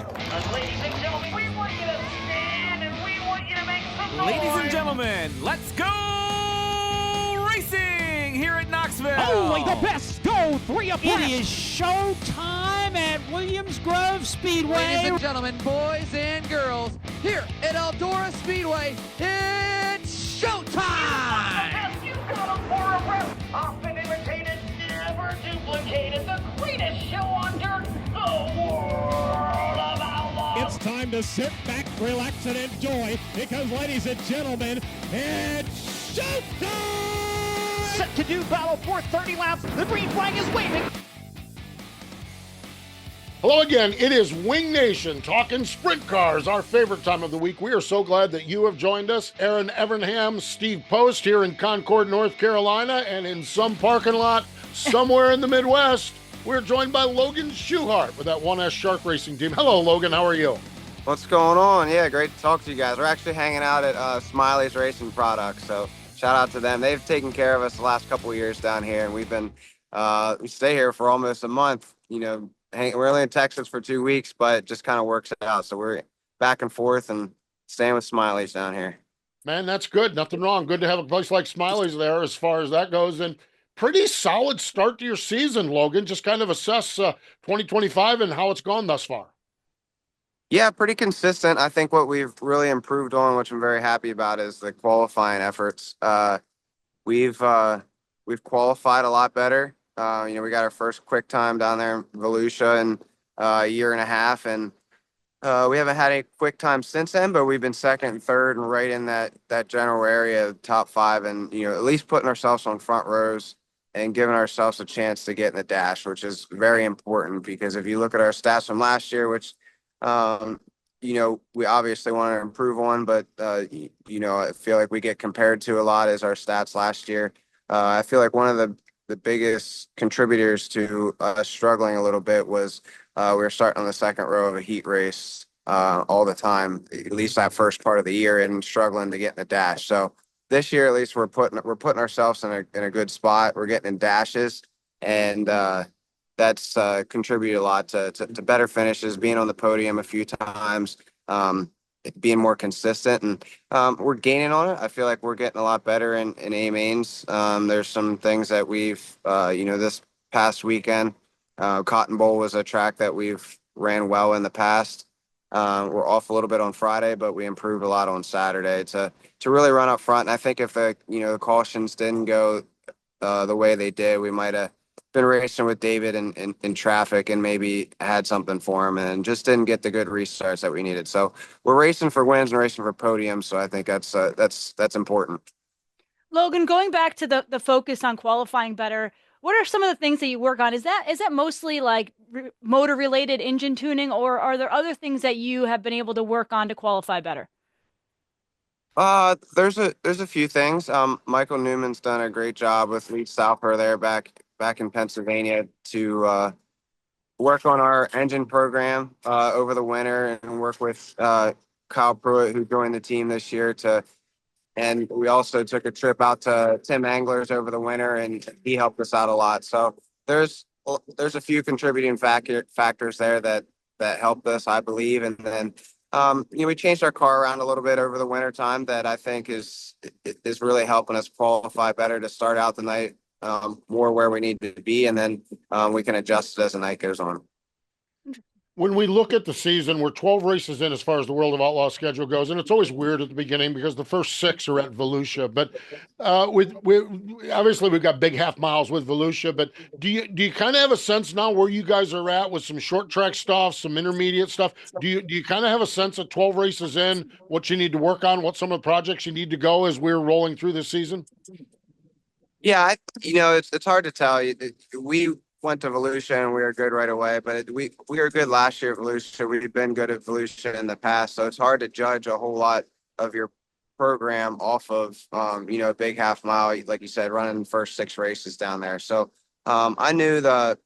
Ladies and gentlemen, we want you to stand and we want you to make some noise. Ladies and gentlemen, let's go racing here at Knoxville. Only the best go 3 abreast. It is show time at Williams Grove Speedway. Ladies and gentlemen, boys and girls, here at Eldora Speedway, it's showtime! You've got a for a breath. Often imitated, never duplicated. The greatest show on dirt, the World of Outlaws. It's time to sit back, relax, and enjoy because, ladies and gentlemen, it's showtime! Set to do battle for 30 laps. The green flag is waving. Hello again. It is Wing Nation talking sprint cars, our favorite time of the week. We are so glad that you have joined us. Erin, Evernham, Steve Post here in Concord, North Carolina, and in some parking lot somewhere in the Midwest, we're joined by Logan Schuchart with that 1S Shark Racing team. Hello, Logan. How are you? What's going on? Yeah, great to talk to you guys. We're actually hanging out at Smiley's Racing Products, so shout out to them. They've taken care of us the last couple of years down here, and we've been we stay here for almost a month. You know, we're only in Texas for 2 weeks, but it just kind of works out. So we're back and forth and staying with Smiley's down here. Man, that's good. Nothing wrong. Good to have a place like Smiley's there as far as that goes. And pretty solid start to your season, Logan. Just kind of assess 2025 and how it's gone thus far. Yeah, pretty consistent. I think what we've really improved on, which I'm very happy about, is the qualifying efforts. We've qualified a lot better. We got our first quick time down there in Volusia in a year and a half, and we haven't had any quick time since then, but we've been second and third and right in that general area, top 5, and at least putting ourselves on front rows and giving ourselves a chance to get in the dash, which is very important because if you look at our stats from last year, which we obviously want to improve on, but I feel like we get compared to a lot as our stats last year. I feel like one of the biggest contributors to us struggling a little bit was we were starting on the second row of a heat race all the time, at least that first part of the year, and struggling to get in the dash. So this year, at least we're putting ourselves in a good spot. We're getting in dashes, and that's contributed a lot to better finishes, being on the podium a few times, being more consistent, and we're gaining on it. I feel like we're getting a lot better in A mains. There's some things that we've, this past weekend, Cotton Bowl was a track that we've ran well in the past. We're off a little bit on Friday, but we improved a lot on Saturday to really run up front. And I think if the cautions didn't go the way they did, we might have been racing with David in traffic and maybe had something for him and just didn't get the good restarts that we needed. So we're racing for wins and racing for podiums. So I think that's important. Logan, going back to the focus on qualifying better, what are some of the things that you work on? Is that mostly like motor related engine tuning, or are there other things that you have been able to work on to qualify better? There's a few things. Michael Newman's done a great job with Lee Salper there back in Pennsylvania to work on our engine program over the winter and work with Kyle Pruitt, who joined the team this year, and we also took a trip out to Tim Angler's over the winter, and he helped us out a lot. So there's a few contributing factors there that helped us, I believe. And then we changed our car around a little bit over the winter time that I think is really helping us qualify better to start out the night more where we need to be, and then we can adjust it as the night goes on. When we look at the season, we're 12 races in as far as the World of Outlaws schedule goes, and it's always weird at the beginning because the first 6 are at Volusia. But obviously we've got big half miles with Volusia. But do you kind of have a sense now where you guys are at with some short track stuff, some intermediate stuff? Do you kind of have a sense at 12 races in what you need to work on, what some of the projects you need to go as we're rolling through this season? Yeah, it's hard to tell. We went to Volusia and we were good right away, but we were good last year at Volusia. We've been good at Volusia in the past, so it's hard to judge a whole lot of your program off of a big half mile, like you said, running the first 6 races down there. So I knew the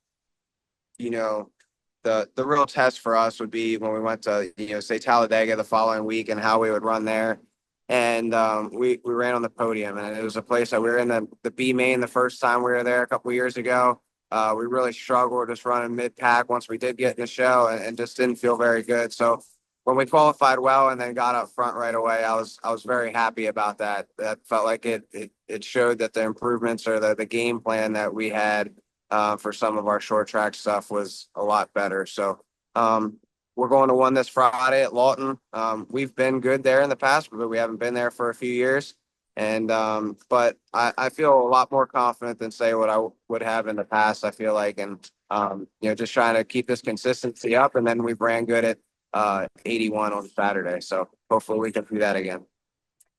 real test for us would be when we went to say Talladega the following week and how we would run there. And we ran on the podium, and it was a place that we were in the B main the first time we were there a couple of years ago. We really struggled just running mid pack once we did get in the show, and just didn't feel very good. So when we qualified well and then got up front right away, I was very happy about that. That felt like it showed that the improvements or the game plan that we had for some of our short track stuff was a lot better. So we're going to one this Friday at Lawton. We've been good there in the past, but we haven't been there for a few years. And but I feel a lot more confident than say what I would have in the past, I feel like. And just trying to keep this consistency up. And then we ran good at 81 on Saturday. So hopefully we can do that again.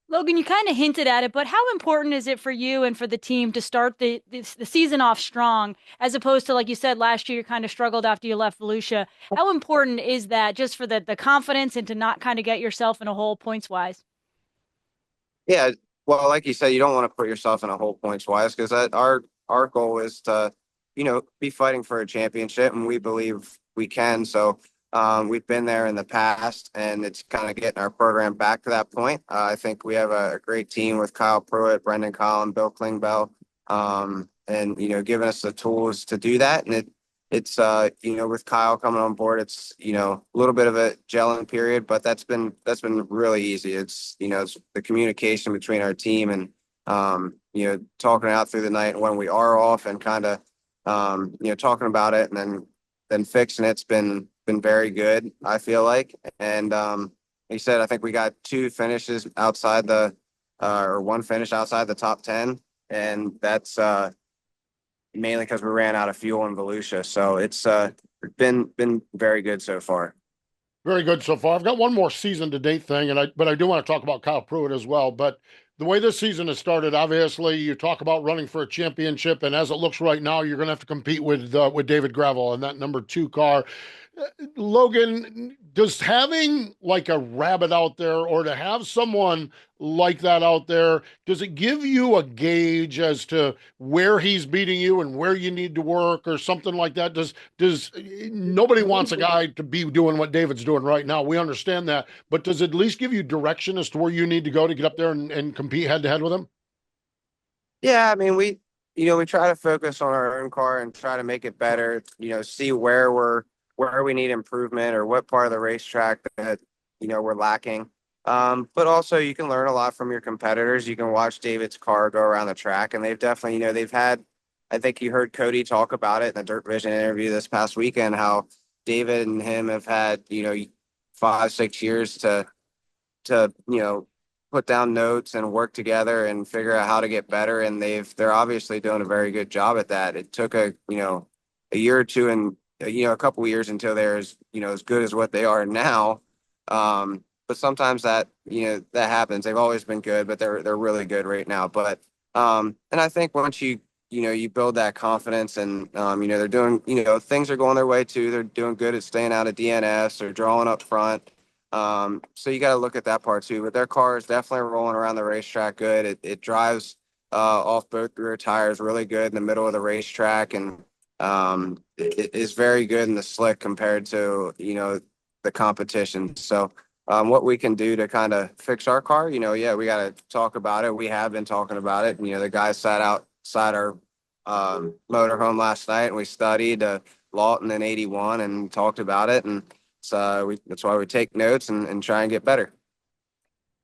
Logan, you kind of hinted at it, but how important is it for you and for the team to start the season off strong, as opposed to, like you said, last year you kind of struggled after you left Volusia? How important is that just for the confidence and to not kind of get yourself in a hole points wise? Yeah, well, like you said, you don't want to put yourself in a hole points wise, because our goal is to, be fighting for a championship, and we believe we can. So we've been there in the past, and it's kind of getting our program back to that point. I think we have a great team with Kyle Pruitt, Brendan Collin, Bill Klingbeil, and giving us the tools to do that. And it's with Kyle coming on board, it's a little bit of a gelling period, but that's been really easy. It's the communication between our team and talking out through the night when we are off, and kind of talking about it, and then fixing it's been very good, I feel like. And he said, I think we got two finishes outside or one finish outside the top 10, and that's mainly because we ran out of fuel in Volusia. So it's been very good so far. Very good so far. I've got one more season to date thing, but I do want to talk about Kyle Pruitt as well. But the way this season has started, obviously, you talk about running for a championship, and as it looks right now, you're going to have to compete with David Gravel in that number 2 car. Logan, does having like a rabbit out there, or to have someone like that out there, does it give you a gauge as to where he's beating you and where you need to work or something like that? Does nobody wants a guy to be doing what David's doing right now. We understand that, but does it at least give you direction as to where you need to go to get up there and compete head to head with him? Yeah, I mean, we try to focus on our own car and try to make it better, see where we need improvement or what part of the racetrack that, we're lacking. But also you can learn a lot from your competitors. You can watch David's car go around the track, and they've definitely, they've had, I think you heard Cody talk about it in the Dirt Vision interview this past weekend, how David and him have had, 5-6 years to, put down notes and work together and figure out how to get better. And they're obviously doing a very good job at that. It took a year or two and, a couple of years until they're as good as what they are now. But sometimes that happens. They've always been good, but they're really good right now. But and I think once you build that confidence, and they're doing, things are going their way too. They're doing good at staying out of DNS or drawing up front. So you got to look at that part too. But their car is definitely rolling around the racetrack good. It drives off both rear tires really good in the middle of the racetrack, and it is very good in the slick compared to the competition. So what we can do to kind of fix our car, we got to talk about it. We have been talking about it. The guys sat outside our motorhome last night, and we studied Lawton and 81 and talked about it, and so that's why we take notes and try and get better.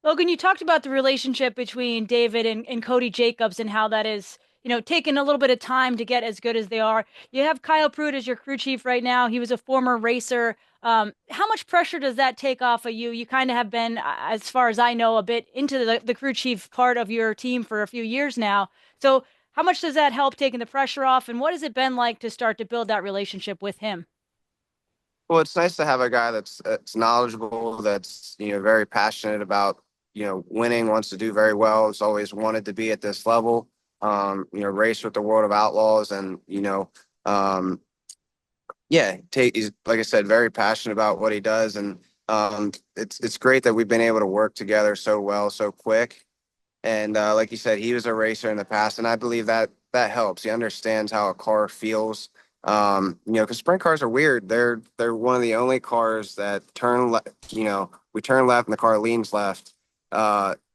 Logan, you talked about the relationship between David and Cody Jacobs and how that is, taking a little bit of time to get as good as they are. You have Kyle Pruitt as your crew chief right now. He was a former racer. How much pressure does that take off of you? You kind of have been, as far as I know, a bit into the crew chief part of your team for a few years now. So how much does that help taking the pressure off? And what has it been like to start to build that relationship with him? Well, it's nice to have a guy that's knowledgeable, that's very passionate about winning, wants to do very well, has always wanted to be at this level. Race with the World of Outlaws, and he's, like I said, very passionate about what he does, and it's great that we've been able to work together so well, so quick. And like you said, he was a racer in the past, and I believe that helps. He understands how a car feels. Because sprint cars are weird. They're one of the only cars that turn left. We turn left and the car leans left.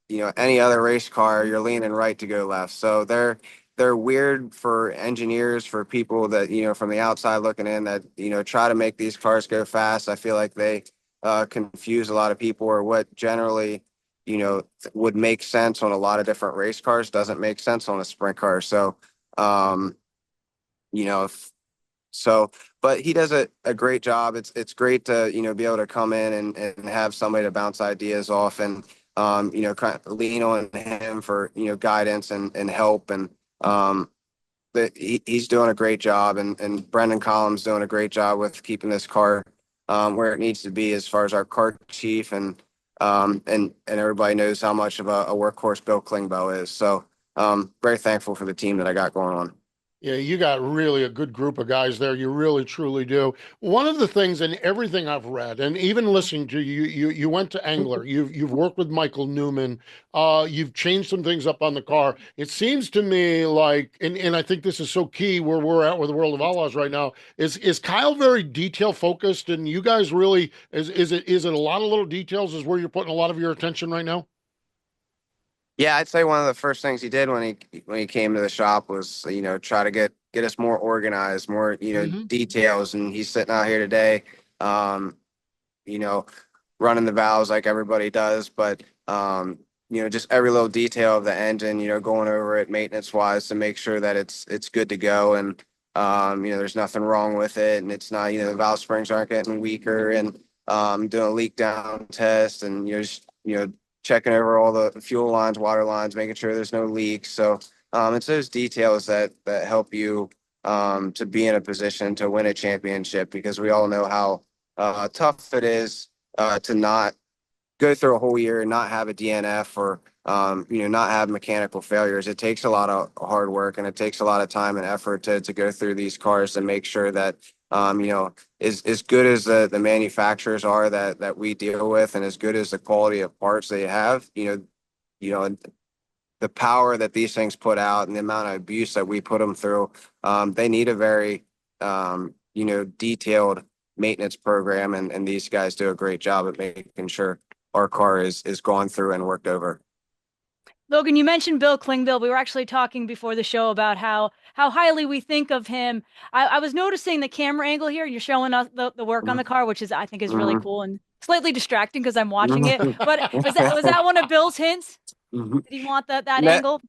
Any other race car, you're leaning right to go left. So they're weird for engineers, for people that, from the outside looking in, that, try to make these cars go fast. I feel like they confuse a lot of people, or what generally, would make sense on a lot of different race cars doesn't make sense on a sprint car. So, you know, if, so, but he does a great job. It's great to, be able to come in and have somebody to bounce ideas off, and, kind of lean on him for, guidance and help. And, he's doing a great job, and Brendan Collins doing a great job with keeping this car where it needs to be, as far as our car chief, and everybody knows how much of a workhorse Bill Klingbeil is. So very thankful for the team that I got going on. Yeah, you got really a good group of guys there. You really, truly do. One of the things in everything I've read, and even listening to you, you went to Angler. You've worked with Michael Newman. You've changed some things up on the car. It seems to me like, and I think this is so key where we're at with the World of Outlaws right now. Is Kyle very detail focused, and you guys really is it a lot of little details is where you're putting a lot of your attention right now? Yeah, I'd say one of the first things he did when he came to the shop was, try to get us more organized, more, details. And he's sitting out here today, you know, running the valves like everybody does, but just every little detail of the engine, going over it maintenance wise to make sure that it's good to go, and there's nothing wrong with it, and it's not, the valve springs aren't getting weaker, and doing a leak down test, and just checking over all the fuel lines, water lines, making sure there's no leaks. So it's those details that help you to be in a position to win a championship, because we all know how tough it is to not go through a whole year and not have a DNF, or not have mechanical failures. It takes a lot of hard work, and it takes a lot of time and effort to go through these cars and make sure that as good as the manufacturers are that we deal with, and as good as the quality of parts they have, and the power that these things put out, and the amount of abuse that we put them through, they need a very detailed maintenance program, and these guys do a great job at making sure our car is gone through and worked over. Logan, you mentioned Bill Klingbeil. We were actually talking before the show about how highly we think of him. I was noticing the camera angle here. You're showing us the work on the car, which I think is really cool and slightly distracting because I'm watching it. But was that one of Bill's hints? Did he want that angle?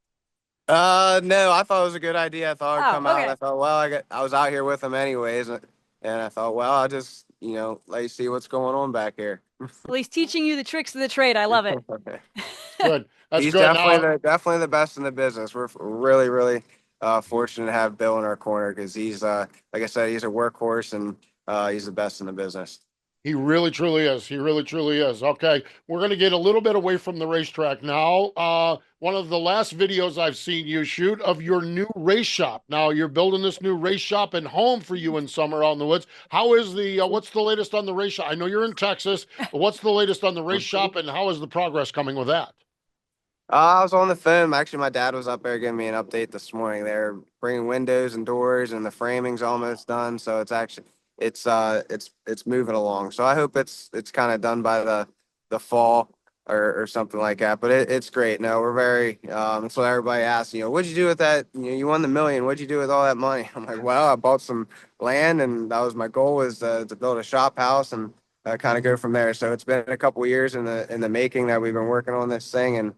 No, I thought it was a good idea. I thought I'd come out. Okay. I thought, well, I was out here with him anyways, and I thought, well, I'll just let you see what's going on back here. Well, he's teaching you the tricks of the trade. I love it. Good. That's He's good. definitely the best in the business. We're really, really fortunate to have Bill in our corner, because he's like I said, he's a workhorse, and he's the best in the business. He really, truly is. He really, truly is. Okay, we're going to get a little bit away from the racetrack now. One of the last videos I've seen you shoot of your new race shop. Now, you're building this new race shop and home for you in summer out in the woods. How is what's the latest on the race shop? I know you're in Texas, but what's the latest on the race shop, and how is the progress coming with that? I was on the phone. Actually, my dad was up there giving me an update this morning. They're bringing windows and doors, and the framing's almost done. So it's moving along. So I hope it's kind of done by the fall or something like that. But it's great. No, we're very. So everybody asks, what'd you do with that? You won the million. What'd you do with all that money? I'm like, well, I bought some land, and that was my goal, was to build a shop house and kind of go from there. So it's been a couple of years in the making that we've been working on this thing, and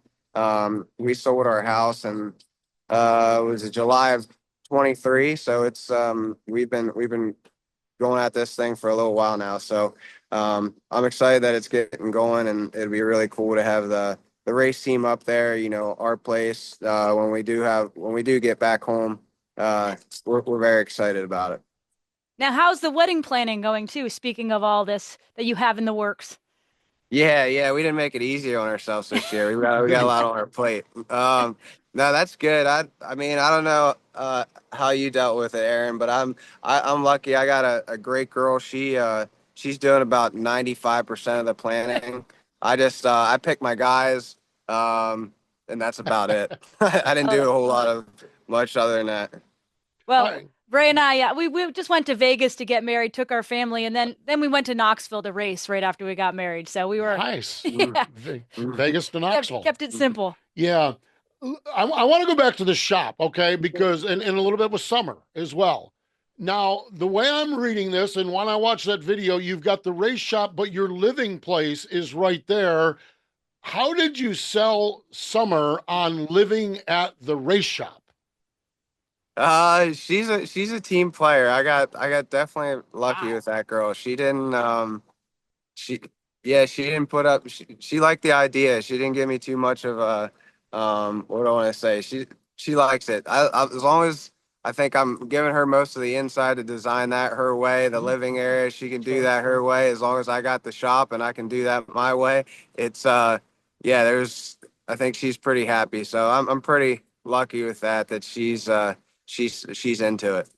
we sold our house, and it was July of 23. So it's we've been going at this thing for a little while now. So I'm excited that it's getting going, and it'd be really cool to have the race team up there, our place, when we do get back home. We're very excited about it. Now, how's the wedding planning going too? Speaking of all this that you have in the works. Yeah, we didn't make it easier on ourselves this year. We got a lot on our plate. No, that's good. I mean, I don't know how you dealt with it, Erin, but I'm lucky. I got a great girl. She's doing about 95% of the planning. I pick my guys, and that's about it. I didn't do a whole lot of much other than that. Well, Ray and I, we just went to Vegas to get married, took our family, and then we went to Knoxville to race right after we got married. So we were Nice. Yeah. Vegas to Knoxville. Kept it simple. Yeah. I want to go back to the shop, okay? Because and a little bit with Summer as well. Now, the way I'm reading this, and when I watch that video, you've got the race shop, but your living place is right there. How did you sell Summer on living at the race shop? She's a team player. I got definitely lucky with that girl. She didn't she yeah, she didn't put up she liked the idea. She didn't give me too much of a what do I want to say? She likes it. As long as I think I'm giving her most of the inside to design that her way, the living area, she can do that her way. As long as I got the shop and I can do that my way, it's yeah, there's I think she's pretty happy. So I'm pretty lucky with that she's into it.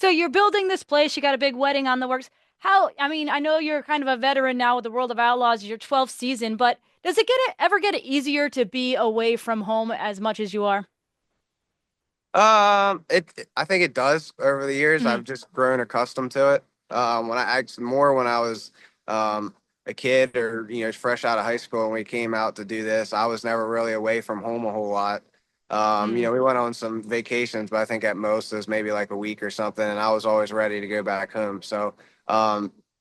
So you're building this place, you got a big wedding on the works. How, I mean, I know you're kind of a veteran now with the World of Outlaws, your 12th season, but does it ever get easier to be away from home as much as you are? I think it does over the years. Mhm. I've just grown accustomed to it. When I actually more when I was a kid or fresh out of high school and we came out to do this, I was never really away from home a whole lot. Mm. We went on some vacations, but I think at most it was maybe like a week or something, and I was always ready to go back home. So,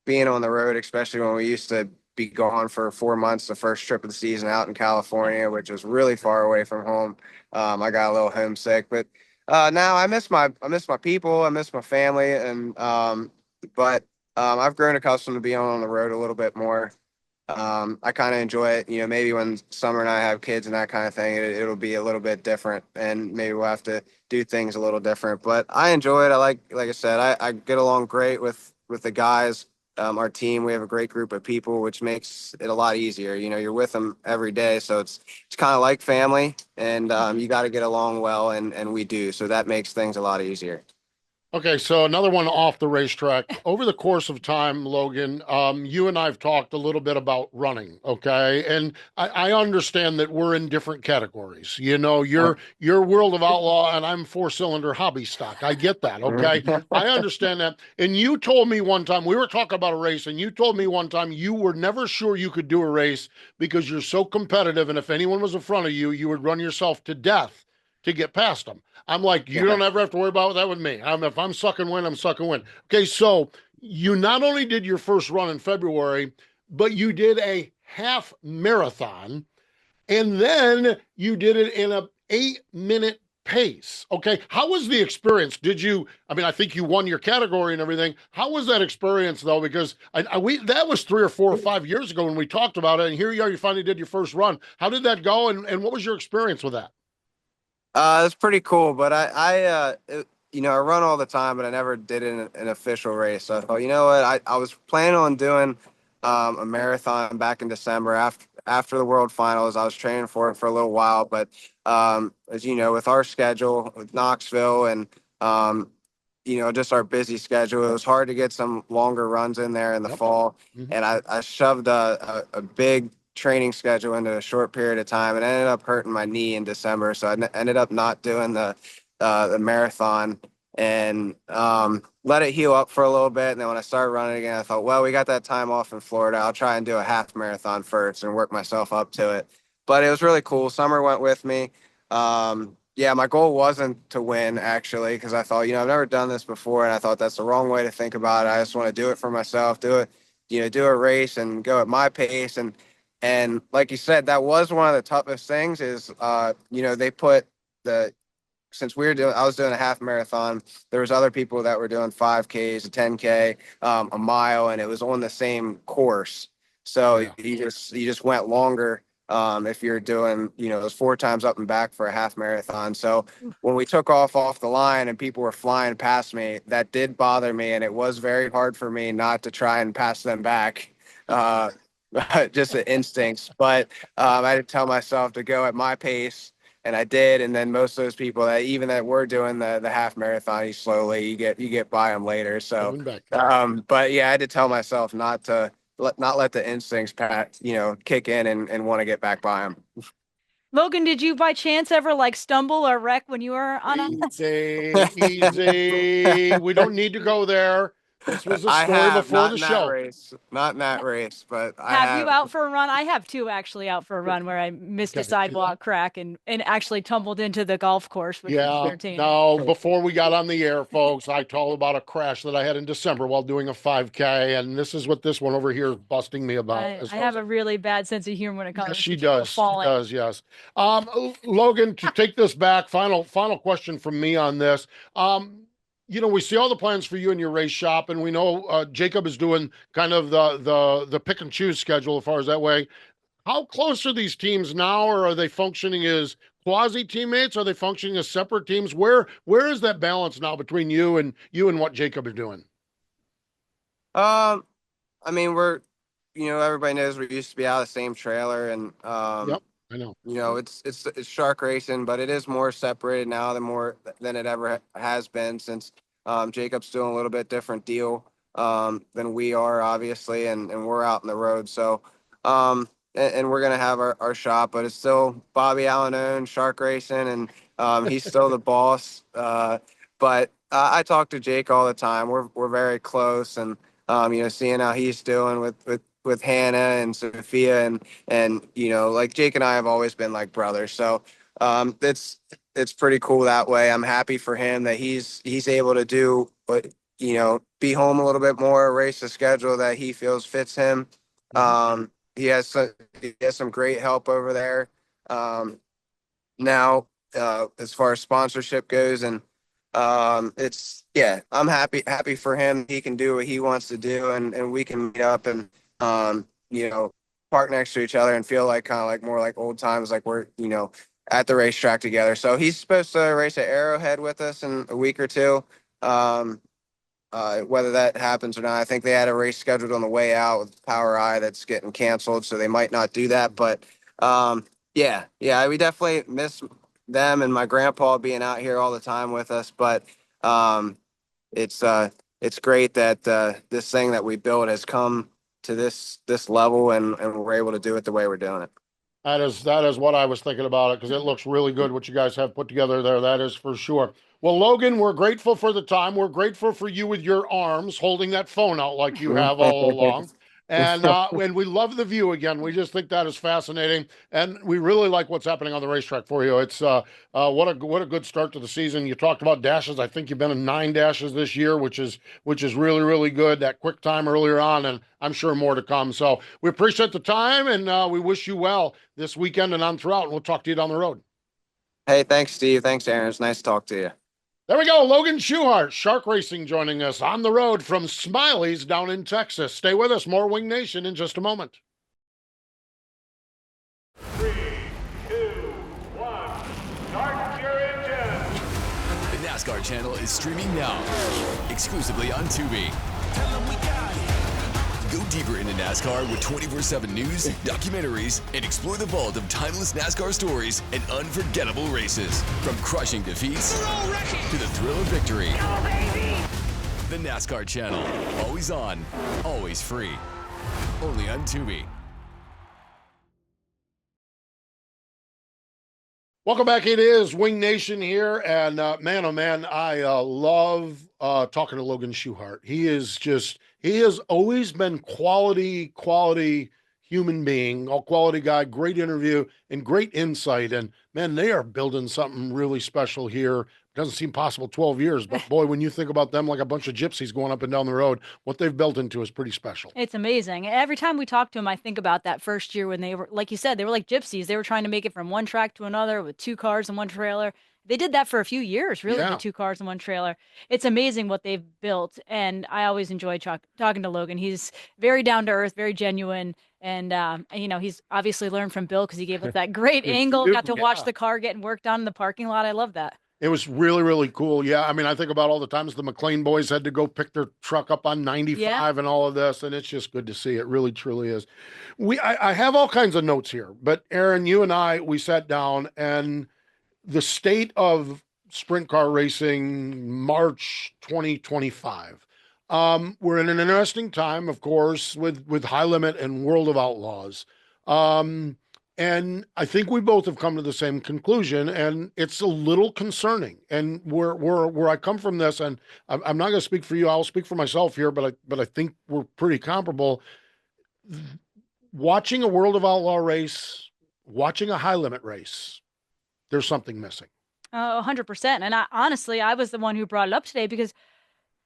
being on the road, especially when we used to be gone for 4 months, the first trip of the season out in California, which was really far away from home, I got a little homesick, but now I miss my people, I miss my family, and but I've grown accustomed to being on the road a little bit more. I kind of enjoy it. Maybe when Summer and I have kids and that kind of thing, it'll be a little bit different, and maybe we'll have to do things a little different. But I enjoy it. Like I said, I get along great with the guys. Our team, we have a great group of people, which makes it a lot easier. You're with them every day, so it's kind of like family, and you got to get along well, and we do. So that makes things a lot easier. Okay, so another one off the racetrack. Over the course of time, Logan, you and I have talked a little bit about running, okay? And I understand that we're in different categories. You're World of Outlaw and I'm four-cylinder hobby stock. I get that, okay? I understand that. And you told me one time, we were talking about a race, and you told me one time you were never sure you could do a race because you're so competitive, and if anyone was in front of you, you would run yourself to death to get past them. I'm like, you don't ever have to worry about that with me. If I'm sucking wind, I'm sucking wind. Okay, so you not only did your first run in February, but you did a half marathon, and then you did it in a 8-minute pace. Okay, how was the experience? I think you won your category and everything. How was that experience though? Because that was 3 or 4 or 5 years ago when we talked about it, and here you are, you finally did your first run. How did that go, and what was your experience with that? It's pretty cool, but I run all the time, but I never did an official race. So I thought, you know what, I was planning on doing a marathon back in December after the World Finals. I was training for it for a little while, but as you know, with our schedule with Knoxville and just our busy schedule, it was hard to get some longer runs in there in the fall. Mhm. And I shoved a big training schedule into a short period of time, and I ended up hurting my knee in December. So ended up not doing the marathon, and let it heal up for a little bit. And then when I started running again, I thought, well, we got that time off in Florida. I'll try and do a half marathon first and work myself up to it. But it was really cool. Summer went with me. Yeah, my goal wasn't to win, actually, because I thought, I've never done this before, and I thought that's the wrong way to think about it. I just want to do it for myself, do a race and go at my pace. And like you said, that was one of the toughest things is, they put since I was doing a half marathon, there was other people that were doing 5Ks, a 10K, a mile, and it was on the same course. So Yeah. you just went longer. If you're doing, it was 4 times up and back for a half marathon. So when we took off the line and people were flying past me, that did bother me. And it was very hard for me not to try and pass them back. Just the instincts. But I had to tell myself to go at my pace, and I did. And then most of those people that were doing the half marathon, you get by them later. So, Coming back. but yeah, I had to tell myself not to let the instincts kick in and want to get back by them. Logan, did you by chance ever like stumble or wreck when you were on a? Easy, easy. We don't need to go there. This was a I story have before not the in that show. race, not in that race, but I Have you have. out for a run? I have two actually out for a run where I missed a Okay. sidewalk crack and actually tumbled into the golf course, which was Yeah. entertaining. Now, before we got on the air, folks, I told about a crash that I had in December while doing a 5K, and this is what this one over here is busting me about. As I far have as a really bad sense of humor when it yes, comes she to people does. She falling. does. Yes. Logan, to take this back, final question from me on this. We see all the plans for you and your race shop, and we know Jacob is doing kind of the pick and choose schedule as far as that way. How close are these teams now, or are they functioning as quasi teammates? Are they functioning as separate teams? Where is that balance now between you and what Jacob is doing? Um, I mean, everybody knows we used to be out of the same trailer, and Yep, I know. it's shark racing, but it is more separated now than it ever has been since Jacob's doing a little bit different deal than we are, obviously, and we're out in the road. So, and we're gonna have our shop, but it's still Bobby Allen owned Shark Racing, and he's still the boss. But I talk to Jake all the time. We're very close, and seeing how he's doing with Hannah and Sophia, and like Jake and I have always been like brothers. So it's pretty cool that way. I'm happy for him that he's able to do what be home a little bit more, race the schedule that he feels fits him. He has some great help over there now as far as sponsorship goes, and I'm happy for him. He can do what he wants to do, and we can meet up and park next to each other and feel like kind of like more like old times, like we're at the racetrack together. So he's supposed to race at Arrowhead with us in a week or two. Whether that happens or not, I think they had a race scheduled on the way out with Power Eye that's getting canceled, so they might not do that. But we definitely miss them and my grandpa being out here all the time with us. But it's great that this thing that we built has come to this level, and we're able to do it the way we're doing it. That is what I was thinking about it, because it looks really good what you guys have put together there. That is for sure. Well, Logan, we're grateful for the time. We're grateful for you with your arms holding that phone out like you have all along. And we love the view again. We just think that is fascinating, and we really like what's happening on the racetrack for you. It's what a good start to the season. You talked about dashes. I think you've been in 9 dashes this year, which is really, really good. That quick time earlier on, and I'm sure more to come. So we appreciate the time, and we wish you well this weekend and on throughout. And we'll talk to you down the road. Hey, thanks, Steve. Thanks, Erin. It's nice to talk to you. There we go. Logan Schuchart, Shark Racing, joining us on the road from Smiley's down in Texas. Stay with us. More Wing Nation in just a moment. 3, 2, 1, start your engine! The NASCAR channel is streaming now, exclusively on Tubi. Go deeper into NASCAR with 24/7 news, documentaries, and explore the vault of timeless NASCAR stories and unforgettable races. From crushing defeats to the thrill of victory. The NASCAR channel, always on, always free. Only on Tubi. Welcome back. It is Wing Nation here, and man, oh man, I love talking to Logan Schuchart. He has always been quality human being, all quality guy, great interview and great insight. And man, they are building something really special here. Doesn't seem possible 12 years, but boy, when you think about them like a bunch of gypsies going up and down the road, what they've built into is pretty special. It's amazing. Every time we talk to him, I think about that first year when they were, like you said, they were like gypsies. They were trying to make it from one track to another with 2 cars and 1 trailer. They did that for a few years, really, Yeah. with 2 cars and 1 trailer. It's amazing what they've built. And I always enjoy talking to Logan. He's very down to earth, very genuine. And, he's obviously learned from Bill because he gave us that great angle, got to watch the car getting worked on in the parking lot. I love that. It was really, really cool. Yeah, I mean, I think about all the times the McLean boys had to go pick their truck up on 95 and all of this, and it's just good to see. It really, truly is. I have all kinds of notes here, but Erin, you and I, we sat down, and the state of sprint car racing, March 2025. We're in an interesting time, of course, with High Limit and World of Outlaws. And I think we both have come to the same conclusion, and it's a little concerning. And where I come from this, and I'm not going to speak for you, I'll speak for myself here, but I think we're pretty comparable. Watching a World of Outlaw race, watching a high limit race, there's something missing. 100%. And honestly, I was the one who brought it up today because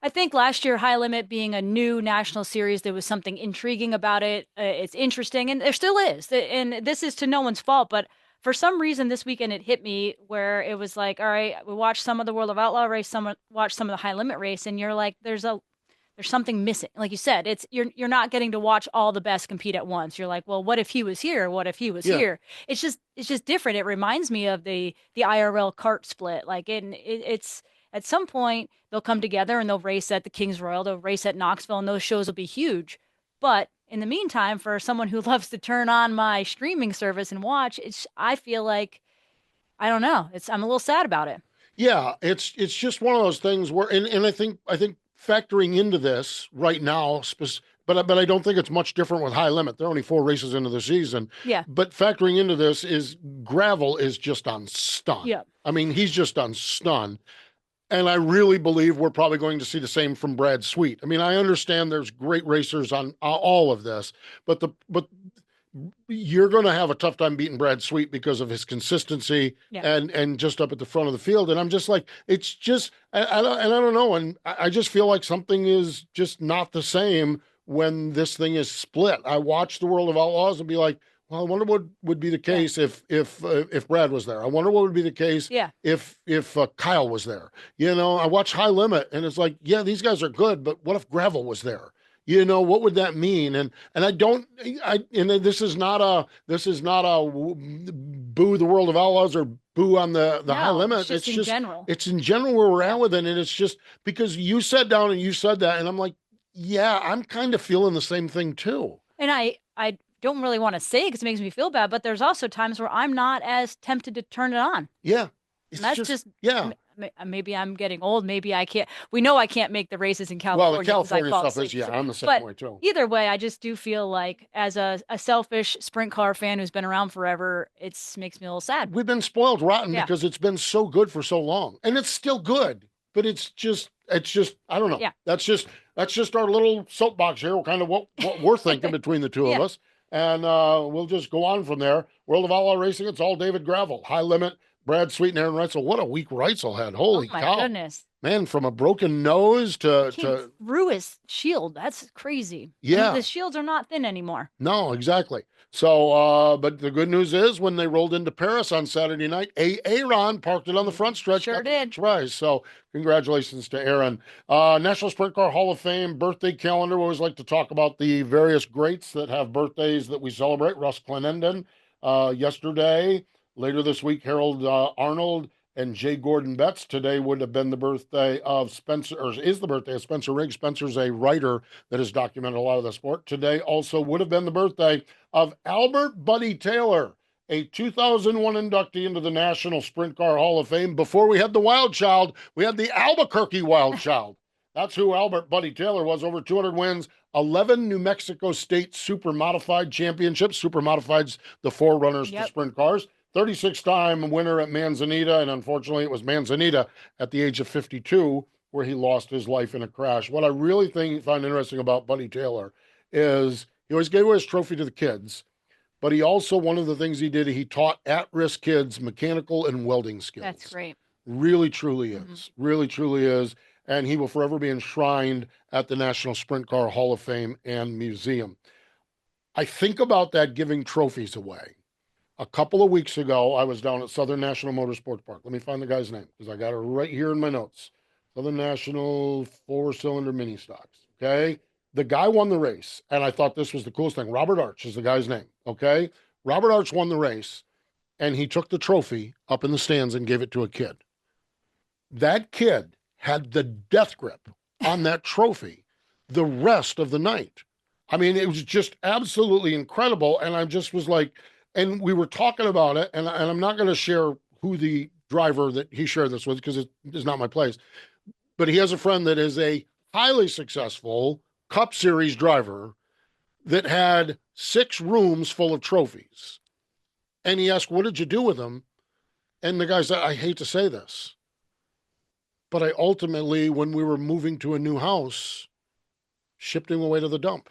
I think last year, High Limit being a new national series, there was something intriguing about it. It's interesting, and there still is. And this is to no one's fault, but for some reason this weekend it hit me where it was like, all right, we watched some of the World of Outlaw race, watched some of the High Limit race, and you're like, there's something missing. Like you said, you're not getting to watch all the best compete at once. You're like, well, what if he was here? What if he was here? It's just different. It reminds me of the IRL kart split. Like it's at some point they'll come together and they'll race at the Kings Royal, they'll race at Knoxville, and those shows will be huge. But in the meantime, for someone who loves to turn on my streaming service and watch, I feel like I don't know. I'm a little sad about it. Yeah, it's just one of those things where, and I think factoring into this right now, but I don't think it's much different with High Limit. They're only 4 races into the season. Yeah. But factoring into this is Gravel is just on stun. Yeah. I mean, he's just on stun. And I really believe we're probably going to see the same from Brad Sweet. I mean, I understand there's great racers on all of this, but you're going to have a tough time beating Brad Sweet because of his consistency and just up at the front of the field. And I'm just like, it's just, I don't know. And I just feel like something is just not the same when this thing is split. I watch the World of Outlaws and be like, well, I wonder what would be the case if Brad was there. I wonder what would be the case if Kyle was there. You know, I watch High Limit and it's like, yeah, these guys are good, but what if Gravel was there? You know, what would that mean? And this is not a boo the World of Outlaws or boo on the High Limit. It's just in general. It's in general where we're at with it. And it's just because you sat down and you said that, and I'm like, yeah, I'm kind of feeling the same thing too. And I don't really want to say it because it makes me feel bad, but there's also times where I'm not as tempted to turn it on. Yeah. And that's just maybe I'm getting old. Maybe I can't. We know I can't make the races in California. Well, the California stuff is, I'm the same way too. Either way, I just do feel like as a selfish sprint car fan who's been around forever, it makes me a little sad. We've been spoiled rotten because it's been so good for so long, and it's still good, but it's just I don't know. Yeah. That's just our little soapbox here. Kind of what we're thinking between the two of us. And we'll just go on from there. World of Outlaw Racing, it's all David Gravel. High Limit, Brad Sweet and Erin Reitzel. What a week Reitzel had. Holy cow. Oh, my goodness. Man, from a broken nose to through his shield. That's crazy. Yeah. I mean, the shields are not thin anymore. No, exactly. So, but the good news is when they rolled into Paris on Saturday night, Aaron parked it on the front stretch. Sure did. Right. So congratulations to Erin. National Sprint Car Hall of Fame birthday calendar. We always like to talk about the various greats that have birthdays that we celebrate. Russ Clenenden yesterday. Later this week, Harold Arnold and Jay Gordon Betts. Today would have been the birthday of Spencer, or is the birthday of Spencer Riggs. Spencer's a writer that has documented a lot of the sport. Today also would have been the birthday of Albert Buddy Taylor, a 2001 inductee into the National Sprint Car Hall of Fame. Before we had the Wild Child, we had the Albuquerque Wild Child. That's who Albert Buddy Taylor was. Over 200 wins, 11 New Mexico State Super Modified Championships. Super Modified's the forerunners to sprint cars. 36-time winner at Manzanita, and unfortunately it was Manzanita at the age of 52 where he lost his life in a crash. What I really find interesting about Buddy Taylor is he always gave away his trophy to the kids, but he also, one of the things he did, he taught at-risk kids mechanical and welding skills. That's great. Really, truly is. Really, truly is. And he will forever be enshrined at the National Sprint Car Hall of Fame and Museum. I think about that giving trophies away. A couple of weeks ago, I was down at Southern National Motorsports Park. Let me find the guy's name because I got it right here in my notes. Southern National 4-cylinder mini stocks. Okay. The guy won the race, and I thought this was the coolest thing. Robert Arch is the guy's name. Okay. Robert Arch won the race, and he took the trophy up in the stands and gave it to a kid. That kid had the death grip on that trophy the rest of the night. I mean, it was just absolutely incredible. And I just was like, and we were talking about it, and I'm not going to share who the driver that he shared this with because it is not my place. But he has a friend that is a highly successful Cup Series driver that had 6 rooms full of trophies. And he asked, what did you do with them? And the guy said, I hate to say this, but I ultimately, when we were moving to a new house, shipped him away to the dump.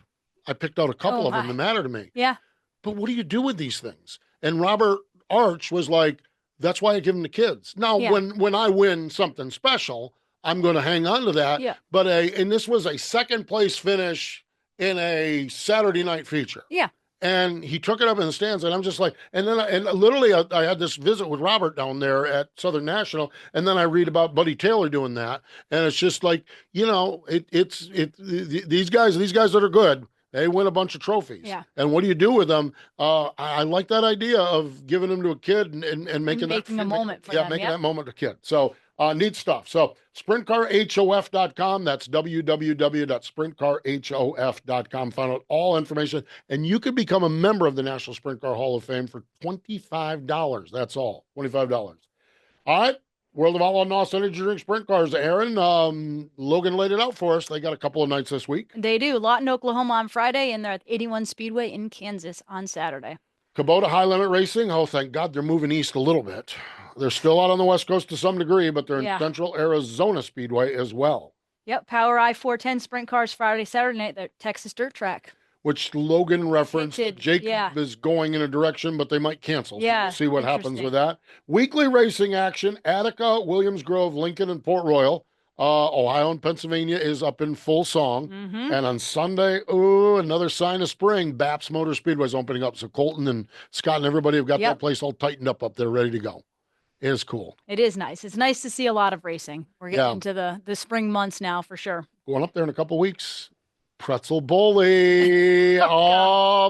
I picked out a couple of them that matter to me. Yeah. But what do you do with these things? And Robert Arch was like, that's why I give them to kids. Now, when I win something special, I'm going to hang on to that. Yeah. But and this was a second place finish in a Saturday night feature. Yeah. And he took it up in the stands, and I'm just like, and then literally I had this visit with Robert down there at Southern National, and then I read about Buddy Taylor doing that, and it's just like, you know, these guys that are good, they win a bunch of trophies. Yeah. And what do you do with them? I like that idea of giving them to a kid and making a moment for them. Making that moment a kid. So neat stuff. So sprintcarhof.com. That's www.sprintcarhof.com. Find out all information, and you can become a member of the National Sprint Car Hall of Fame for $25. That's all, $25. All right. World of Outlaw NOS Energy Drink Sprint Cars. Erin, Logan laid it out for us. They got a couple of nights this week. They do. Lawton, Oklahoma on Friday, and they're at 81 Speedway in Kansas on Saturday. Kubota High Limit Racing. Oh, thank God they're moving east a little bit. They're still out on the West Coast to some degree, but they're in Central Arizona Speedway as well. Yep. Power I-410 Sprint Cars Friday, Saturday night. They're Texas Dirt Track. Which Logan referenced. Jacob is going in a direction, but they might cancel. Yeah. We'll see what happens with that. Weekly racing action. Attica, Williams Grove, Lincoln, and Port Royal. Ohio and Pennsylvania is up in full song. Mm-hmm. And on Sunday, another sign of spring. Baps Motor Speedway is opening up. So Colton and Scott and everybody have got that place all tightened up there, ready to go. It is cool. It is nice. It's nice to see a lot of racing. We're getting into the spring months now for sure. Going up there in a couple weeks. Pretzel Bully.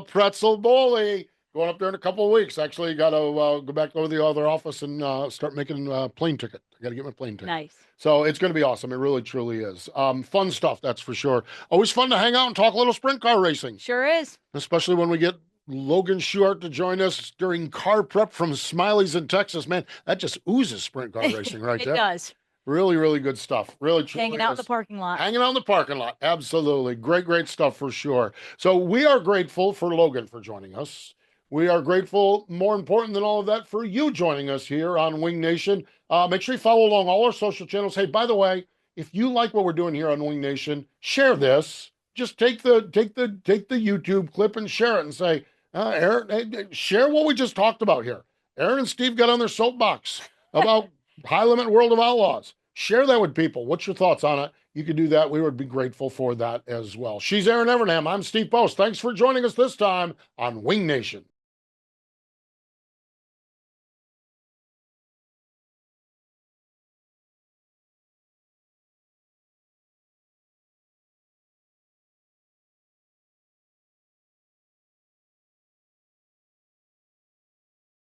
Pretzel Bully. Going up there in a couple of weeks. Actually, got to go back over to the other office and start making a plane ticket. I got to get my plane ticket. Nice. So it's going to be awesome. It really, truly is. Fun stuff, that's for sure. Always fun to hang out and talk a little sprint car racing. Sure is. Especially when we get Logan Schuchart to join us during car prep from Smiley's in Texas. Man, that just oozes sprint car racing right there. It does. Really, really good stuff. Really, truly hanging out in the parking lot. Hanging out in the parking lot. Absolutely. Great, great stuff for sure. So we are grateful for Logan for joining us. We are grateful, more important than all of that, for you joining us here on Wing Nation. Make sure you follow along all our social channels. Hey, by the way, if you like what we're doing here on Wing Nation, share this. Just take the YouTube clip and share it and say, Erin, share what we just talked about here. Erin and Steve got on their soapbox about High Limit World of Outlaws. Share that with people. What's your thoughts on it? You can do that. We would be grateful for that as well. She's Erin Evernham. I'm Steve Post. Thanks for joining us this time on Wing Nation.